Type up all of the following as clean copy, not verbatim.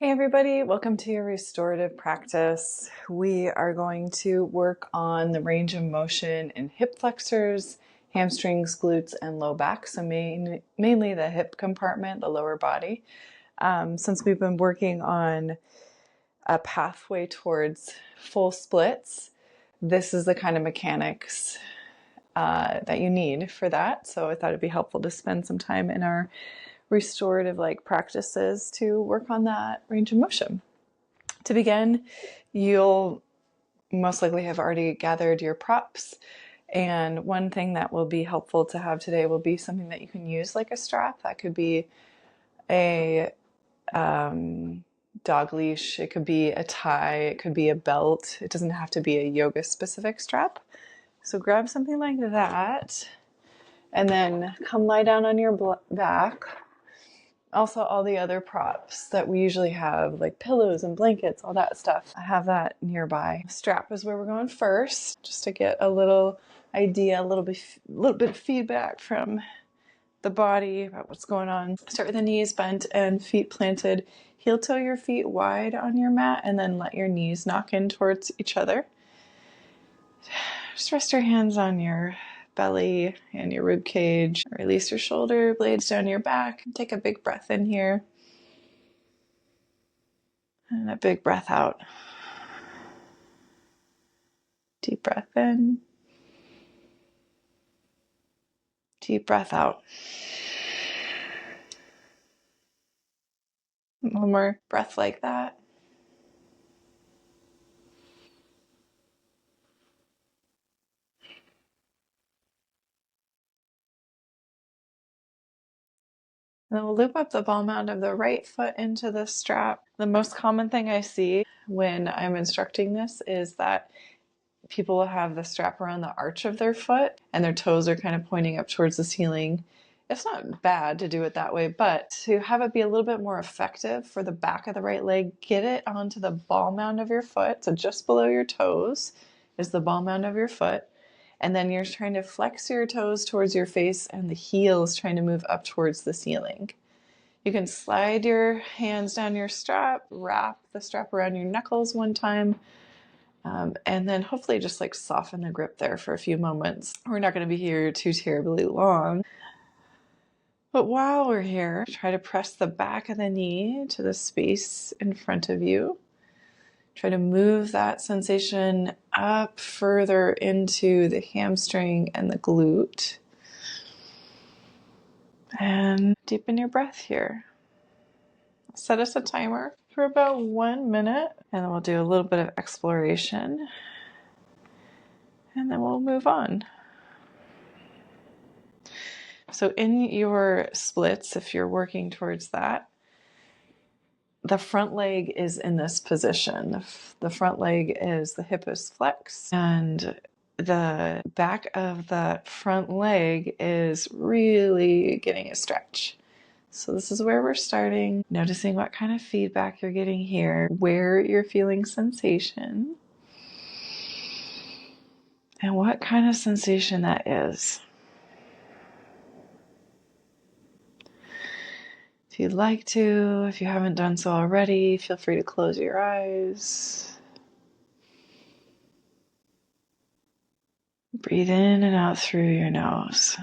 Hey everybody, welcome to your restorative practice. We are going to work on the range of motion in hip flexors, hamstrings, glutes, and low back. So mainly the hip compartment, the lower body. Since we've been working on a pathway towards full splits, this is the kind of mechanics that you need for that. So I thought it'd be helpful to spend some time in our restorative practices to work on that range of motion. To begin, you'll most likely have already gathered your props. And one thing that will be helpful to have today will be something that you can use like a strap. That could be a dog leash, it could be a tie, it could be a belt. It doesn't have to be a yoga specific strap. So grab something like that and then come lie down on your back. Also, all the other props that we usually have, like pillows and blankets, all that stuff, I have that nearby. Strap is where we're going first, just to get a little idea, a little bit of feedback from the body about what's going on. Start with the knees bent and feet planted. Heel toe your feet wide on your mat and then let your knees knock in towards each other. Just rest your hands on your belly and your rib cage. Release your shoulder blades down your back. Take a big breath in here. And a big breath out. Deep breath in. Deep breath out. One more breath like that. And then we'll loop up the ball mound of the right foot into the strap. The most common thing I see when I'm instructing this is that people will have the strap around the arch of their foot and their toes are kind of pointing up towards the ceiling. It's not bad to do it that way, but to have it be a little bit more effective for the back of the right leg, get it onto the ball mound of your foot. So just below your toes is the ball mound of your foot. And then you're trying to flex your toes towards your face and the heel is trying to move up towards the ceiling. You can slide your hands down your strap, wrap the strap around your knuckles one time, and then hopefully just soften the grip there for a few moments. We're not going to be here too terribly long. But while we're here, try to press the back of the knee to the space in front of you. Try to move that sensation up further into the hamstring and the glute. And deepen your breath here. Set us a timer for about 1 minute, and then we'll do a little bit of exploration, and then we'll move on. So in your splits, if you're working towards that, the front leg is in this position. The front leg is the hip is flexed and the back of the front leg is really getting a stretch. So this is where we're starting, noticing what kind of feedback you're getting here, where you're feeling sensation, and what kind of sensation that is. If you'd like to, if you haven't done so already, feel free to close your eyes. Breathe in and out through your nose.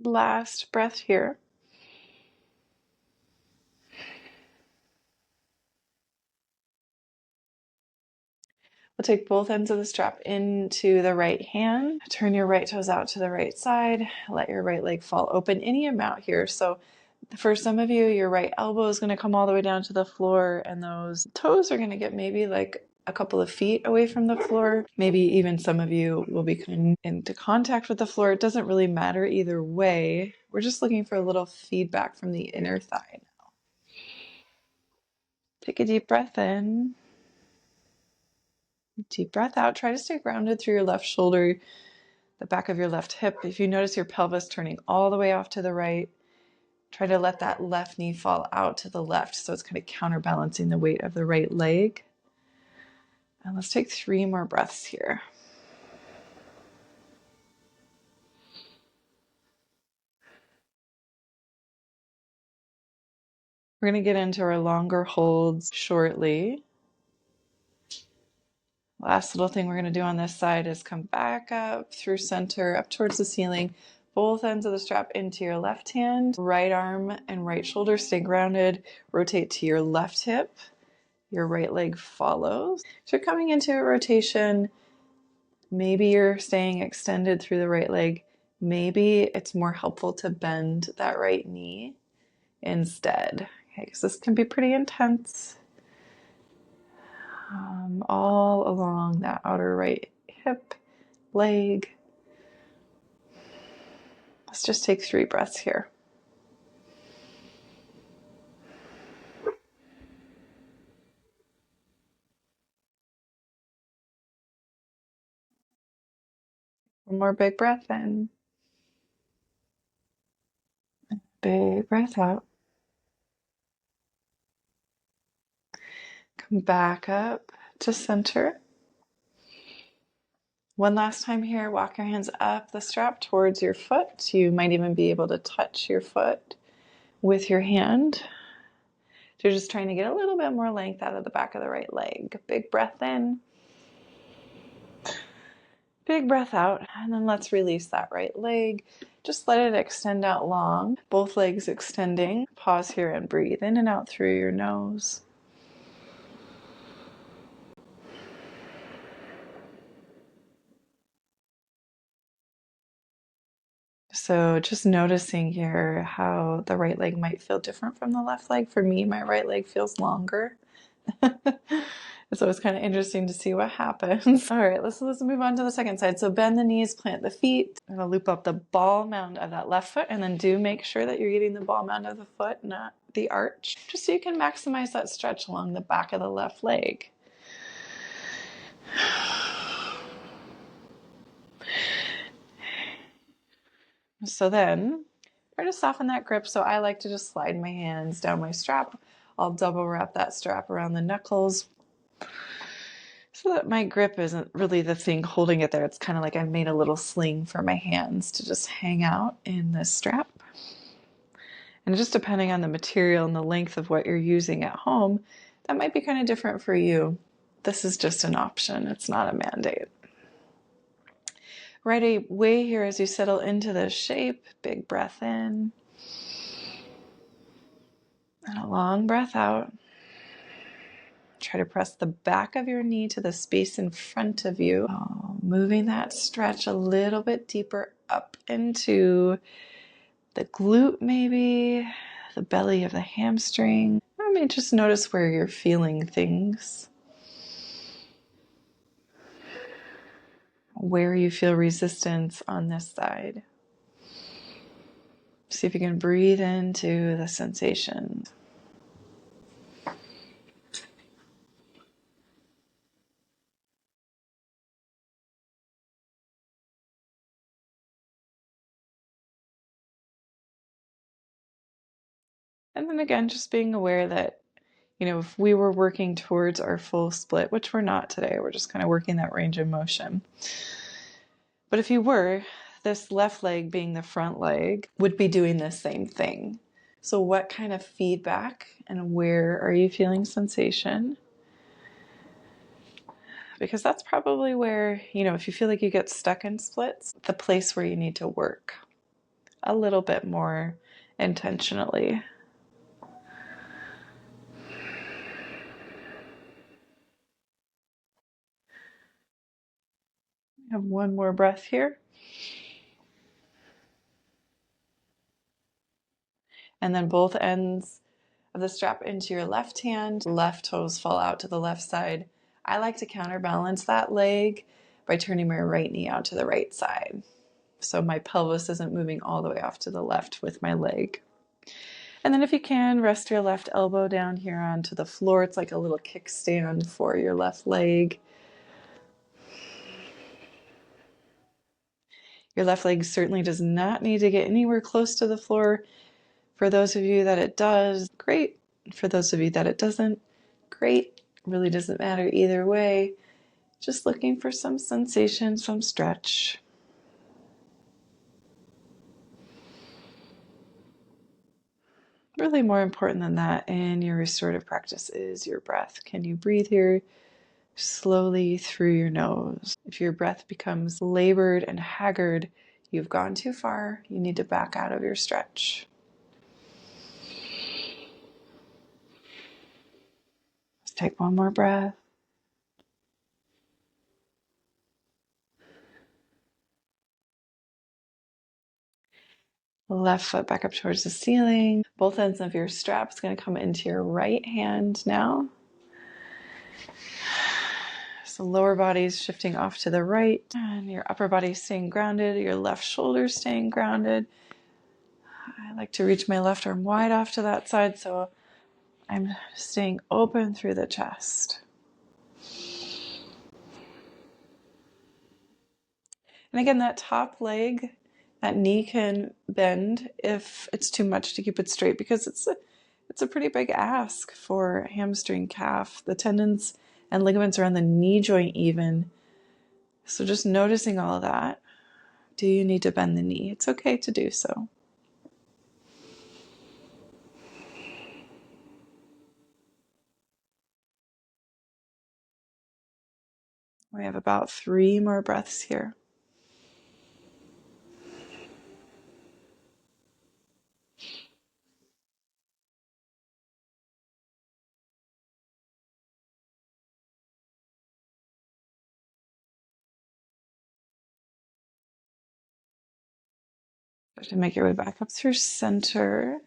Last breath here. We'll take both ends of the strap into the right hand. Turn your right toes out to the right side. Let your right leg fall open any amount here. So for some of you, your right elbow is going to come all the way down to the floor and those toes are going to get maybe a couple of feet away from the floor. Maybe even some of you will be coming into contact with the floor. It doesn't really matter either way. We're just looking for a little feedback from the inner thigh now. Take a deep breath in. Deep breath out. Try to stay grounded through your left shoulder, the back of your left hip. If you notice your pelvis turning all the way off to the right, try to let that left knee fall out to the left so it's kind of counterbalancing the weight of the right leg. And let's take 3 more breaths here. We're going to get into our longer holds shortly. Last little thing we're going to do on this side is come back up through center, up towards the ceiling. Both ends of the strap into your left hand. Right arm and right shoulder stay grounded. Rotate to your left hip. Your right leg follows. So you're coming into a rotation. Maybe you're staying extended through the right leg. Maybe it's more helpful to bend that right knee instead. Okay, because this can be pretty intense. All along that outer right hip, leg. Let's just take 3 breaths here. One more big breath in. Big breath out. Come back up to center. One last time here, walk your hands up the strap towards your foot. You might even be able to touch your foot with your hand. So you're just trying to get a little bit more length out of the back of the right leg. Big breath in. Big breath out, and then let's release that right leg. Just let it extend out long. Both legs extending. Pause here and breathe in and out through your nose. So just noticing here how the right leg might feel different from the left leg. For me, my right leg feels longer. So it's kind of interesting to see what happens. All right, let's move on to the second side. So bend the knees, plant the feet. I'm gonna loop up the ball mound of that left foot, and then do make sure that you're getting the ball mound of the foot, not the arch, just so you can maximize that stretch along the back of the left leg. So then try to soften that grip. So I like to just slide my hands down my strap. I'll double wrap that strap around the knuckles so that my grip isn't really the thing holding it there. It's kind of like I've made a little sling for my hands to just hang out in this strap. And just depending on the material and the length of what you're using at home, that might be kind of different for you. This is just an option. It's not a mandate. Right away here as you settle into this shape, big breath in. And a long breath out. Try to press the back of your knee to the space in front of you. Moving that stretch a little bit deeper up into the glute maybe, the belly of the hamstring. I mean, just notice where you're feeling things. Where you feel resistance on this side. See if you can breathe into the sensation. And then again, just being aware that, if we were working towards our full split, which we're not today, we're just kind of working that range of motion. But if you were, this left leg being the front leg would be doing the same thing. So what kind of feedback and where are you feeling sensation? Because that's probably where, if you feel like you get stuck in splits, the place where you need to work a little bit more intentionally. Have one more breath here. And then both ends of the strap into your left hand. Left toes fall out to the left side. I like to counterbalance that leg by turning my right knee out to the right side. So my pelvis isn't moving all the way off to the left with my leg. And then if you can, rest your left elbow down here onto the floor. It's like a little kickstand for your left leg. Your left leg certainly does not need to get anywhere close to the floor. For those of you that it does, great. For those of you that it doesn't, great. Really doesn't matter either way. Just looking for some sensation, some stretch. Really more important than that in your restorative practice is your breath. Can you breathe here slowly through your nose? If your breath becomes labored and haggard, you've gone too far. You need to back out of your stretch. Let's take one more breath. Left foot back up towards the ceiling. Both ends of your strap's going to come into your right hand now. So lower body's shifting off to the right, and your upper body's staying grounded, your left shoulder's staying grounded. I like to reach my left arm wide off to that side, so I'm staying open through the chest. And again, that top leg, that knee can bend if it's too much to keep it straight, because it's a pretty big ask for hamstring calf. The tendons and ligaments around the knee joint even. So just noticing all of that. Do you need to bend the knee? It's okay to do so. We have about 3 more breaths here. To make your way back up through center,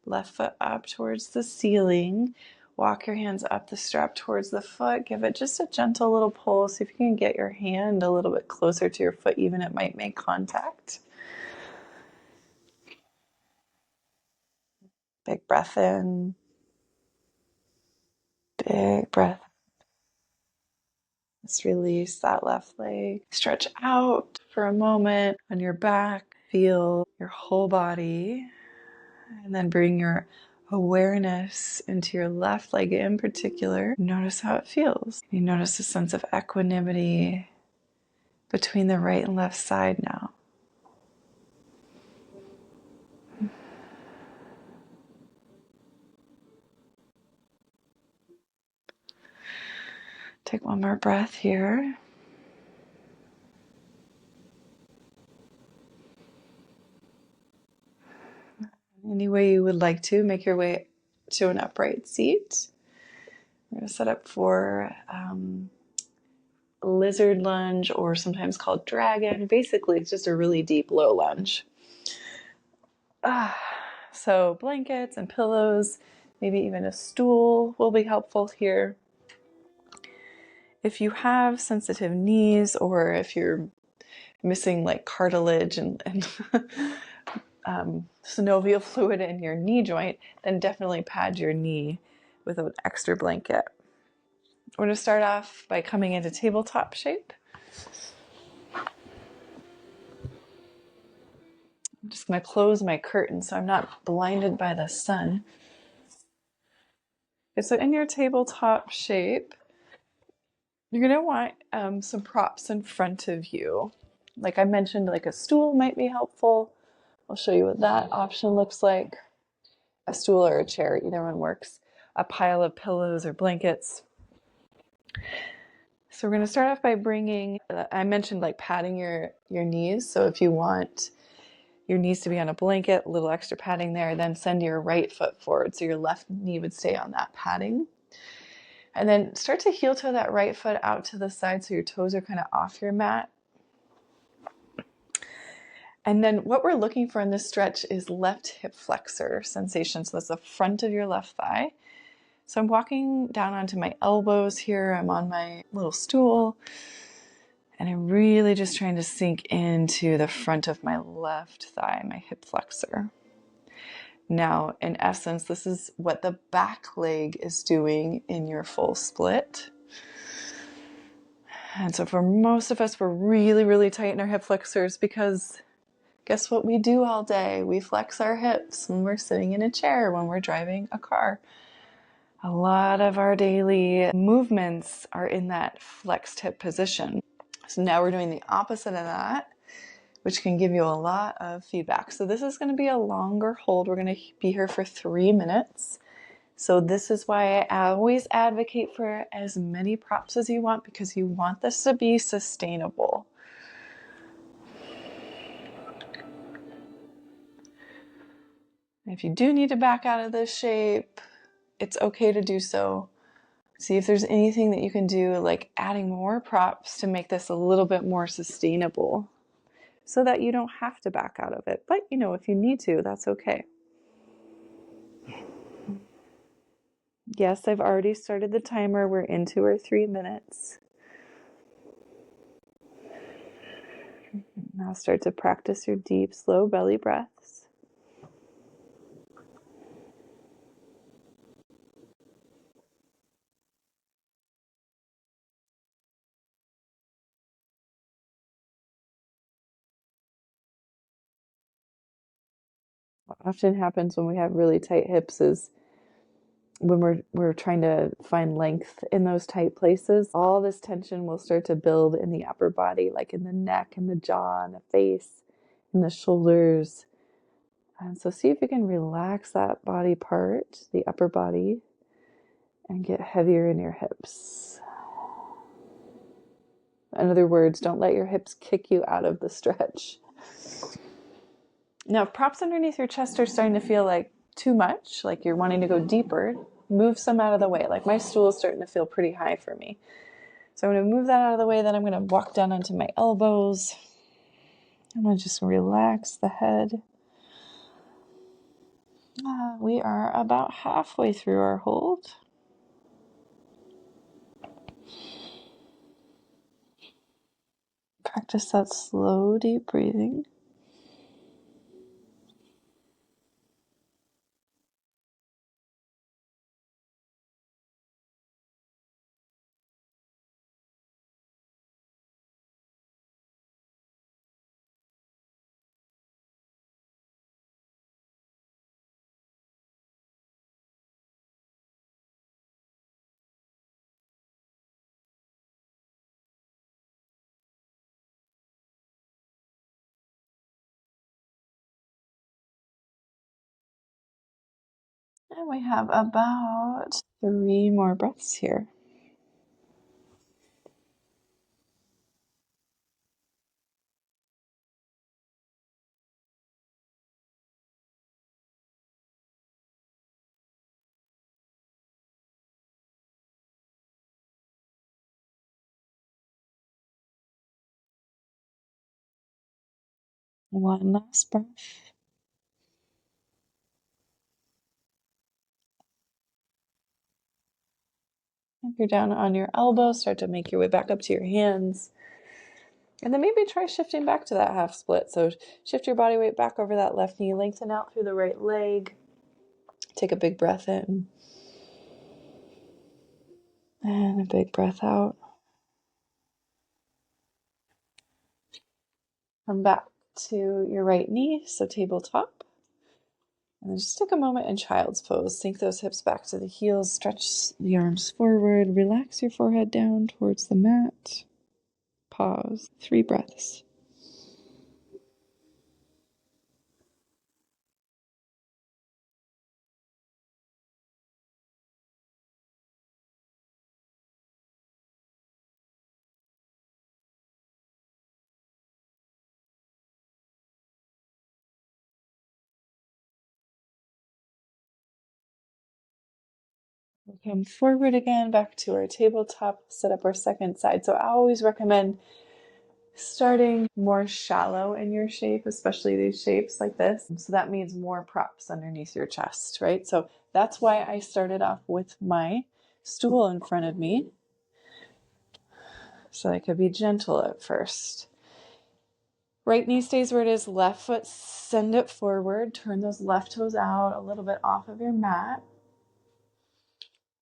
left foot up towards the ceiling. Walk your hands up the strap towards the foot. Give it just a gentle little pull. See if you can get your hand a little bit closer to your foot, even it might make contact. Big breath in. Big breath. Let's release that left leg. Stretch out for a moment on your back. Feel your whole body. And then bring your awareness into your left leg in particular. Notice how it feels. You notice a sense of equanimity between the right and left side now. Take one more breath here. Any way you would like to, make your way to an upright seat. We're going to set up for lizard lunge, or sometimes called dragon. Basically, it's just a really deep low lunge. So blankets and pillows, maybe even a stool will be helpful here. If you have sensitive knees, or if you're missing like cartilage and synovial fluid in your knee joint, then definitely pad your knee with an extra blanket. We're going to start off by coming into tabletop shape. I'm just going to close my curtain so I'm not blinded by the sun. Okay, so in your tabletop shape, you're going to want some props in front of you. Like I mentioned, like a stool might be helpful. I'll show you what that option looks like. A stool or a chair, either one works. A pile of pillows or blankets. So we're going to start off by bringing, I mentioned like padding your knees. So if you want your knees to be on a blanket, a little extra padding there, then send your right foot forward. So your left knee would stay on that padding. And then start to heel toe that right foot out to the side so your toes are kind of off your mat. And then what we're looking for in this stretch is left hip flexor sensation. So that's the front of your left thigh. So I'm walking down onto my elbows here. I'm on my little stool. And I'm really just trying to sink into the front of my left thigh, my hip flexor. Now, in essence, this is what the back leg is doing in your full split. And so for most of us, we're really, really tight in our hip flexors because guess what we do all day? We flex our hips when we're sitting in a chair, when we're driving a car. A lot of our daily movements are in that flexed hip position. So now we're doing the opposite of that. which can give you a lot of feedback. So this is going to be a longer hold. We're going to be here for 3 minutes. So this is why I always advocate for as many props as you want, because you want this to be sustainable. If you do need to back out of this shape, it's okay to do so. See if there's anything that you can do, like adding more props to make this a little bit more sustainable so that you don't have to back out of it. But, if you need to, that's okay. Yes, I've already started the timer. We're into our 3 minutes. Now start to practice your deep, slow belly breaths. What often happens when we have really tight hips is when we're trying to find length in those tight places, all this tension will start to build in the upper body, like in the neck and the jaw and the face and the shoulders. And so see if you can relax that body part, the upper body, and get heavier in your hips. In other words, don't let your hips kick you out of the stretch. Now, if props underneath your chest are starting to feel like too much, like you're wanting to go deeper, move some out of the way. Like my stool is starting to feel pretty high for me. So I'm going to move that out of the way. Then I'm going to walk down onto my elbows. I'm going to just relax the head. We are about halfway through our hold. Practice that slow, deep breathing. And we have about 3 more breaths here. One last breath. If you're down on your elbow, start to make your way back up to your hands. And then maybe try shifting back to that half split. So shift your body weight back over that left knee, lengthen out through the right leg. Take a big breath in. And a big breath out. Come back to your right knee, so tabletop. And then just take a moment in child's pose. Sink those hips back to the heels, stretch the arms forward, relax your forehead down towards the mat. Pause. 3 breaths. We'll come forward again, back to our tabletop, set up our second side. So I always recommend starting more shallow in your shape, especially these shapes like this. So that means more props underneath your chest, right? So that's why I started off with my stool in front of me, so I could be gentle at first. Right knee stays where it is, left foot, send it forward, turn those left toes out a little bit off of your mat.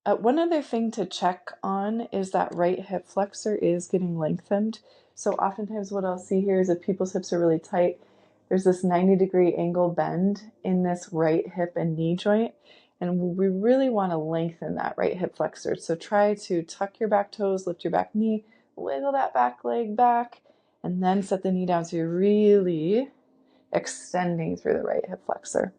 One other thing to check on is that right hip flexor is getting lengthened. So oftentimes what I'll see here is if people's hips are really tight, there's this 90-degree angle bend in this right hip and knee joint. And we really want to lengthen that right hip flexor. So try to tuck your back toes, lift your back knee, wiggle that back leg back, And then set the knee down so you're really extending through the right hip flexor.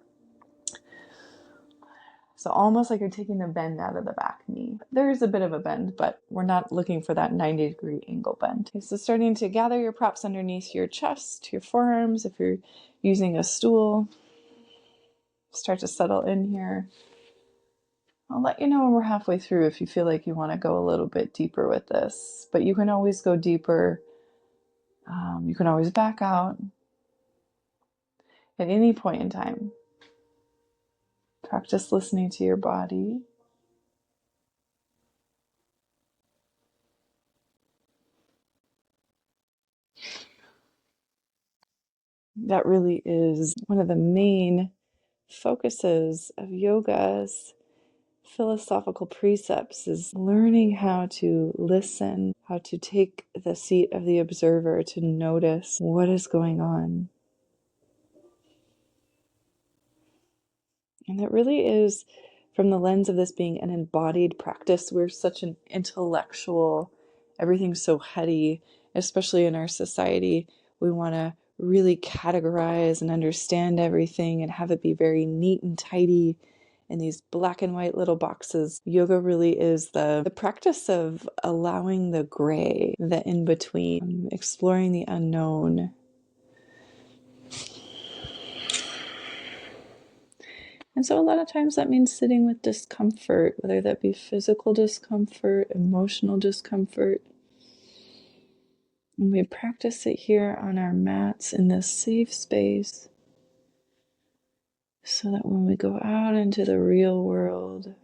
So almost like you're taking the bend out of the back knee. There is a bit of a bend, but we're not looking for that 90-degree angle bend. Okay, so starting to gather your props underneath your chest, your forearms. If you're using a stool, start to settle in here. I'll let you know when we're halfway through if you feel like you want to go a little bit deeper with this, but you can always go deeper. You can always back out at any point in time. Practice listening to your body. That really is one of the main focuses of yoga's philosophical precepts, is learning how to listen, how to take the seat of the observer, to notice what is going on. And it really is, from the lens of this being an embodied practice, we're such an intellectual, everything's so heady, especially in our society. We want to really categorize and understand everything and have it be very neat and tidy in these black and white little boxes. Yoga really is the practice of allowing the gray, the in between, exploring the unknown. And so a lot of times that means sitting with discomfort, whether that be physical discomfort, emotional discomfort. And we practice it here on our mats in this safe space, so that when we go out into the real world,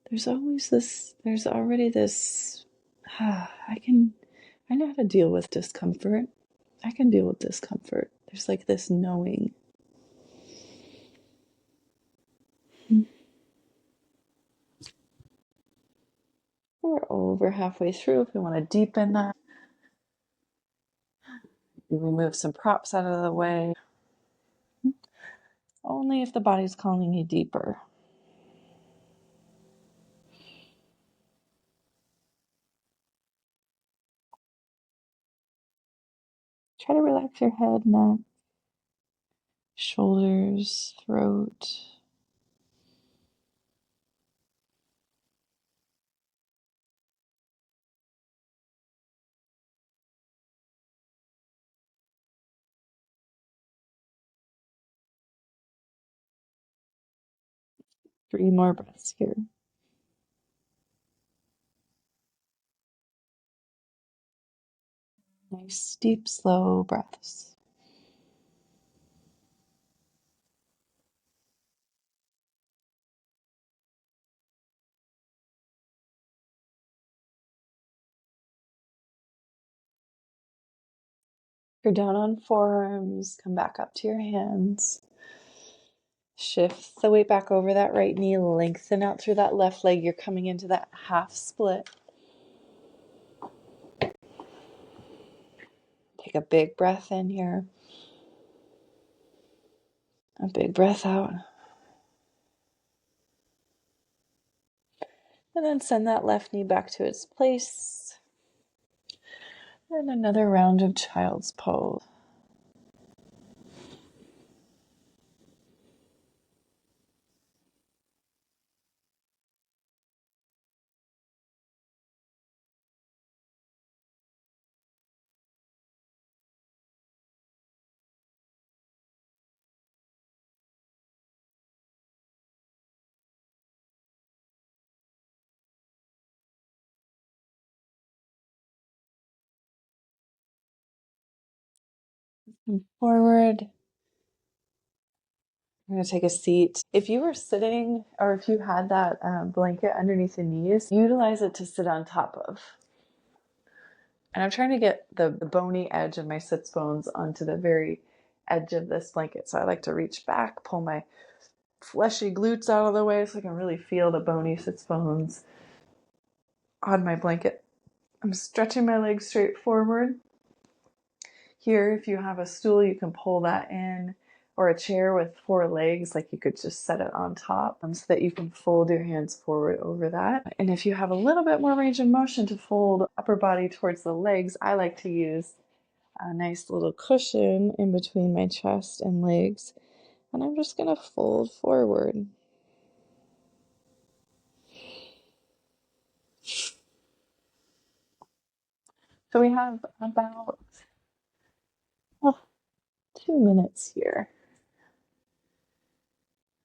there's already this, I know how to deal with discomfort. I can deal with discomfort. There's like this knowing. We're over halfway through. If we want to deepen that, we move some props out of the way. Only if the body's calling you deeper. Try to relax your head, neck, shoulders, throat. 3 more breaths here. Nice, deep, slow breaths. You're down on forearms, come back up to your hands. Shift the weight back over that right knee, lengthen out through that left leg. You're coming into that half split. Take a big breath in here. A big breath out. And then send that left knee back to its place. And another round of child's pose. Forward. I'm going to take a seat. If you were sitting, or if you had that blanket underneath the knees, utilize it to sit on top of. And I'm trying to get the bony edge of my sits bones onto the very edge of this blanket. So I like to reach back, pull my fleshy glutes out of the way so I can really feel the bony sits bones on my blanket. I'm stretching my legs straight forward. Here, if you have a stool, you can pull that in, or a chair with 4 legs, like you could just set it on top so that you can fold your hands forward over that. And if you have a little bit more range of motion to fold upper body towards the legs, I like to use a nice little cushion in between my chest and legs, and I'm just going to fold forward. So we have about 2 minutes here,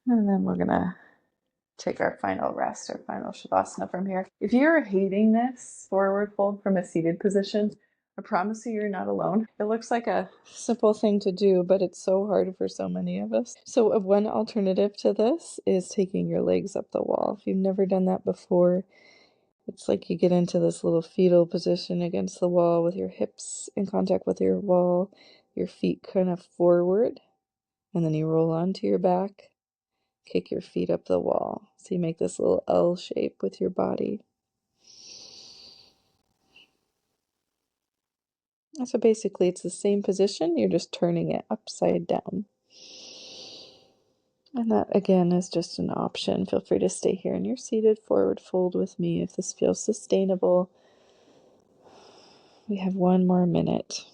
and then we're going to take our final rest, our final Shavasana from here. If you're hating this forward fold from a seated position, I promise you, you're not alone. It looks like a simple thing to do, but it's so hard for so many of us. So one alternative to this is taking your legs up the wall. If you've never done that before, it's like you get into this little fetal position against the wall with your hips in contact with your wall, your feet kind of forward, and then you roll onto your back. Kick your feet up the wall. So you make this little L shape with your body. So basically it's the same position, you're just turning it upside down. And that again is just an option. Feel free to stay here in your seated forward fold with me if this feels sustainable. We have 1 more minute.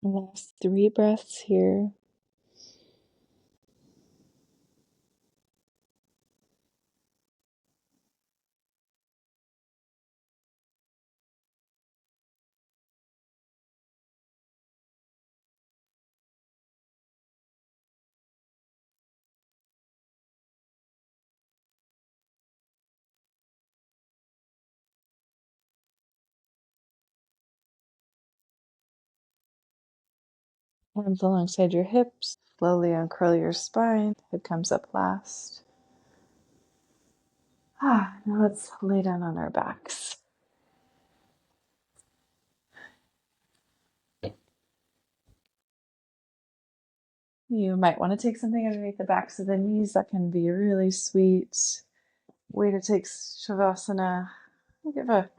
Last 3 breaths here. Arms alongside your hips. Slowly uncurl your spine. Head comes up last. Now let's lay down on our backs. You might want to take something underneath the backs of the knees. That can be a really sweet way to take Shavasana. We'll give a,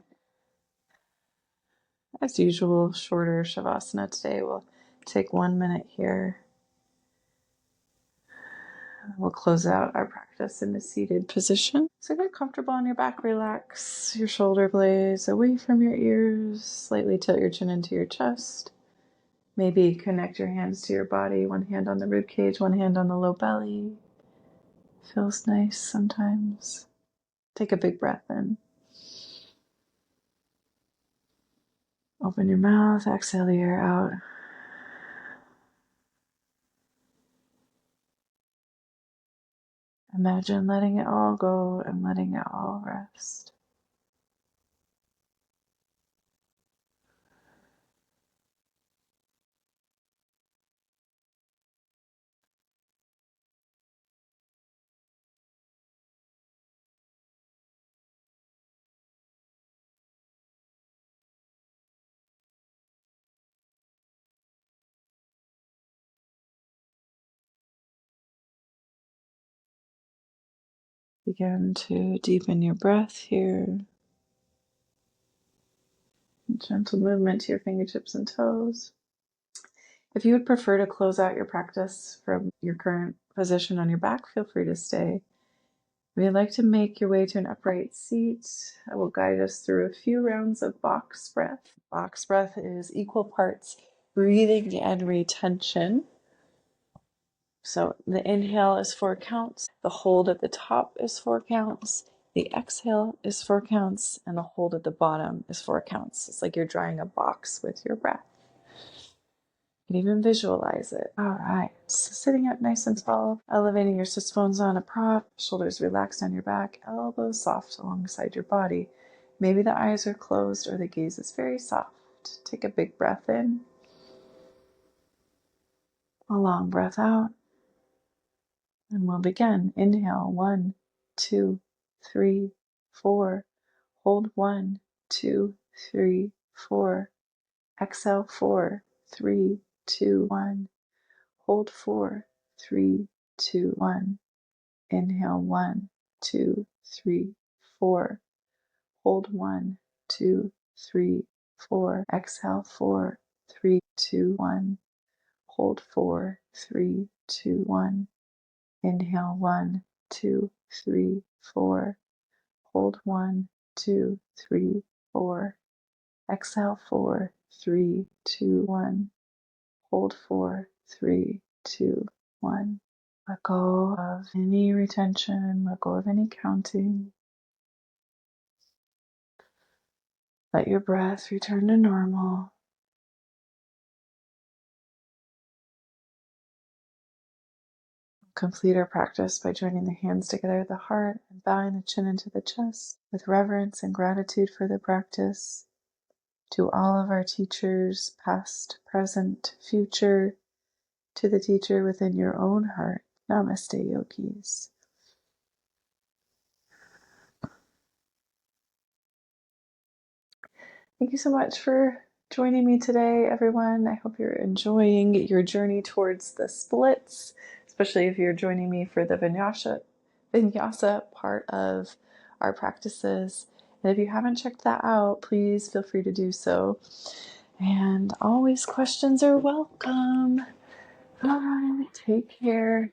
as usual, shorter Shavasana today. We'll take 1 minute here. We'll close out our practice in a seated position. So get comfortable on your back. Relax your shoulder blades away from your ears. Slightly tilt your chin into your chest. Maybe connect your hands to your body. One hand on the rib cage, one hand on the low belly. Feels nice sometimes. Take a big breath in. Open your mouth, exhale the air out. Imagine letting it all go and letting it all rest. Begin to deepen your breath here. Gentle movement to your fingertips and toes. If you would prefer to close out your practice from your current position on your back, feel free to stay. If you'd like to make your way to an upright seat, I will guide us through a few rounds of box breath. Box breath is equal parts breathing and retention. So the inhale is 4 counts, the hold at the top is 4 counts, the exhale is 4 counts, and the hold at the bottom is 4 counts. It's like you're drawing a box with your breath. You can even visualize it. All right, so sitting up nice and tall, elevating your sits bones on a prop, shoulders relaxed on your back, elbows soft alongside your body. Maybe the eyes are closed or the gaze is very soft. Take a big breath in, a long breath out, and we'll begin. Inhale, 1, 2, 3, 4. Hold 1, 2, 3, 4. Exhale 4, 3, 2, 1. Hold 4, 3, 2, 1. Inhale 1, 2, 3, 4. Hold 1, 2, 3, 4. Exhale 4, 3, 2, 1. Hold 4, 3, 2, 1. Inhale 1, 2, 3, 4. Hold 1, 2, 3, 4. Exhale 4, 3, 2, 1. Hold 4, 3, 2, 1. Let go of any retention, let go of any counting. Let your breath return to normal. Complete our practice by joining the hands together at the heart and bowing the chin into the chest with reverence and gratitude for the practice. To all of our teachers, past, present, future, to the teacher within your own heart. Namaste, yogis. Thank you so much for joining me today, everyone. I hope you're enjoying your journey towards the splits, especially if you're joining me for the vinyasa part of our practices. And if you haven't checked that out, please feel free to do so. And always questions are welcome. All right, take care.